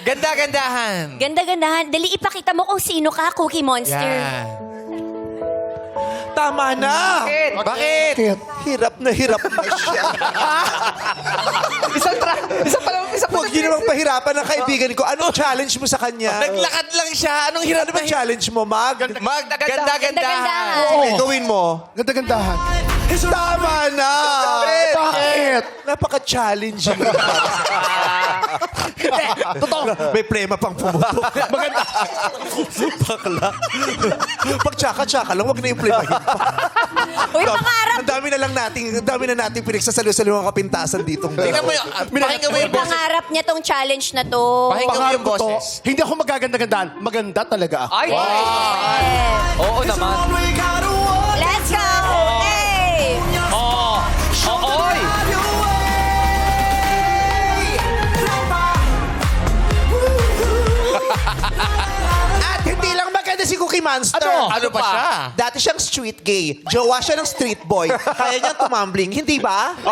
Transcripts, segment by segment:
Ganda-gandahan. Ganda-gandahan. Dali, ipakita mo kung sino ka, Cookie Monster. Yan. Tama na! Bakit? Hirap na siya. Huwag niyo namang pahirapan ng kaibigan ko. Anong challenge mo sa kanya? Naglakad lang siya. Anong hirap Ano ba challenge mo, Mag? Ganda-gandahan. Ganda-gandahan. Okay, gawin mo. Ganda-gandahan. Tama na! Bakit? Napaka-challenging. Totoo. May prema pang pumutok. Maganda. Bakla. Pag tsaka-tsaka lang, huwag na yung premahin pa. Uy, pangarap. Ang dami na nating pinagsasalo-salo ng kapintasan dito. Tingnan mo yung, pakinggan mo Uy, yung boses. pangarap niya tong challenge na to. Pakinggan mo Pangarap yung ko to, boses. hindi ako magaganda-gandahan. Maganda talaga ako. Ay! Oo naman. Let's go! Hey! Oo. Oy! At hindi lang maganda si Cookie Monster. Ano pa siya? Dati siyang street gay. Jowa siya ng street boy. Kaya niyang tumambling. Hindi ba? Let's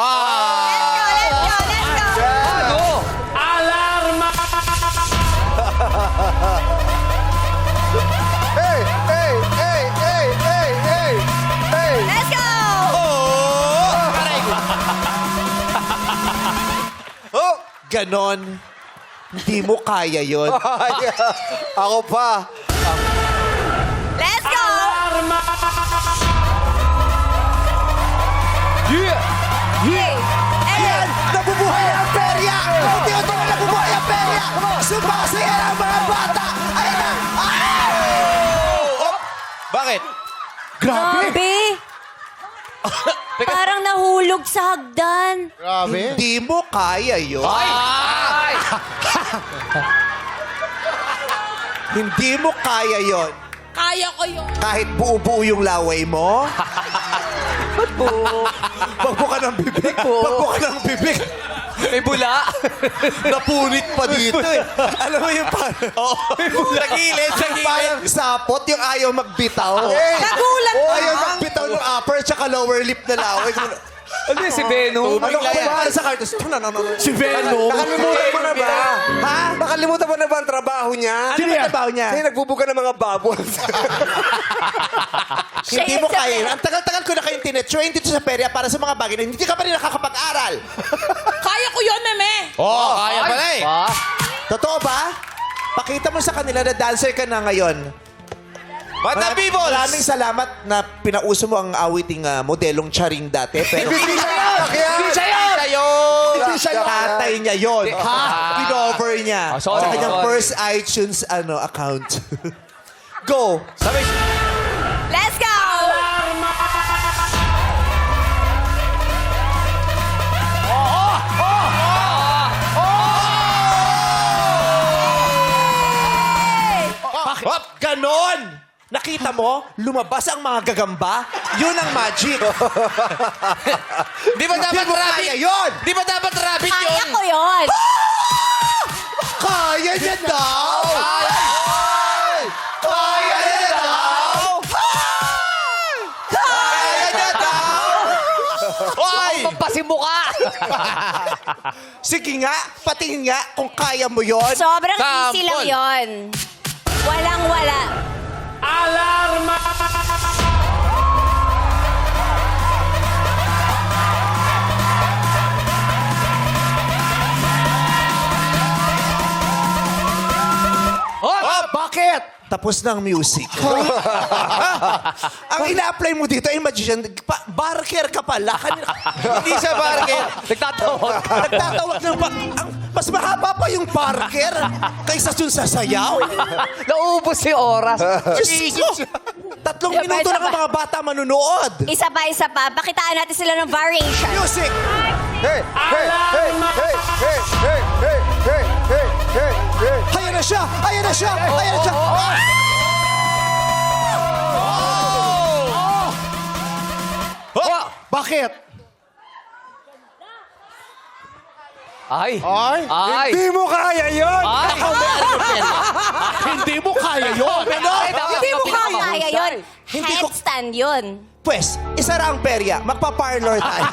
go! Let's go! Ano? Alarma! Let's go! Oh! Ganon. Hindi mo kaya yon. Ako pa. Let's go! Yeah! Hey! Ayan! Nabubuhay ang perya! Unti-unti na nabubuhay ang perya! Sumasaya ang mga bata! Ayan na! Bakit? Grabe! Parang nahulog sa hagdan. Grabe. Hindi mo kaya yon. Ay! Hindi mo kaya yon. Kaya ko yun. Kahit buo-buo yung laway mo. Magbuka ng bibig. Magbuka ng bibig. May bula! Napunit pa dito eh. Alam mo yung parang... Sa gilid, sa gilid. Parang sapot yung ayaw magbitaw. Nagulat ka. Ayaw magbitaw ng upper tsaka lower lip na laway. Ano yun, si Venom? Ano ka ba para sa cartoons? Si Venom. Nakalimutan mo na ba? Ha? Nakalimutan mo na ba ang trabaho niya? Ano ba trabaho niya? Kasi nagbubuga ng mga bubbles. Hindi mo kaya. Ang tagal-tagal ko na kayong tinetrain dito sa perya para sa mga bagay na hindi ka pa rin nakakapag-aral. Kaya ko yun, meme. Oo, kaya pala eh. Totoo ba? Pakita mo sa kanila na dancer ka na ngayon. Bata people! Maraming salamat na pinauso mo ang awiting modelong charing dati. Pero Hindi siya yun! tatay niya yun. Pinover niya. sorry, Sa kanyang sorry. first iTunes account. Go! Sabi, Let's go! Hop! Ganon! Nakita mo? Lumabas ang mga gagamba. Yun ang magic. di ba dapat Di mo rabbit? kaya yun! Di ba dapat rabbit Kaya yun? ko yun. Kaya niya daw! Kaya niya daw! Kaya niya daw! Hoy! Pampasimukha! Sige nga, patingin nga kung kaya mo yon. Sobrang easy lang Sample. yun. Walang-wala. Alarma! Oh, bakit? Tapos na ang music. Ang ina-apply mo dito ay magician. Barker ka pala. Hindi siya bargain. Nagtatawag. Nagtatawag ng... mas mahaba pa yung Barker kaysa dun sa sayaw. Naubos yung oras. Diyos ko! 3 minuto lang ang mga bata manunood. Isa pa. Pakitaan natin sila ng variation. Music! Hey! Hey! Hey! Hey! Hey! Hey! Hey! Hey! Hey! Hey! Hey! Ayan na siya! Ayan na siya! Ayan na siya! Bakit? Ay! Ay? Ay! Hindi mo kaya yun! Ay! Hindi mo kaya yun. Hindi mo kaya yun. Hindi ko- Headstand yun. Pwes, isara ang perya. Magpa-parlor tayo.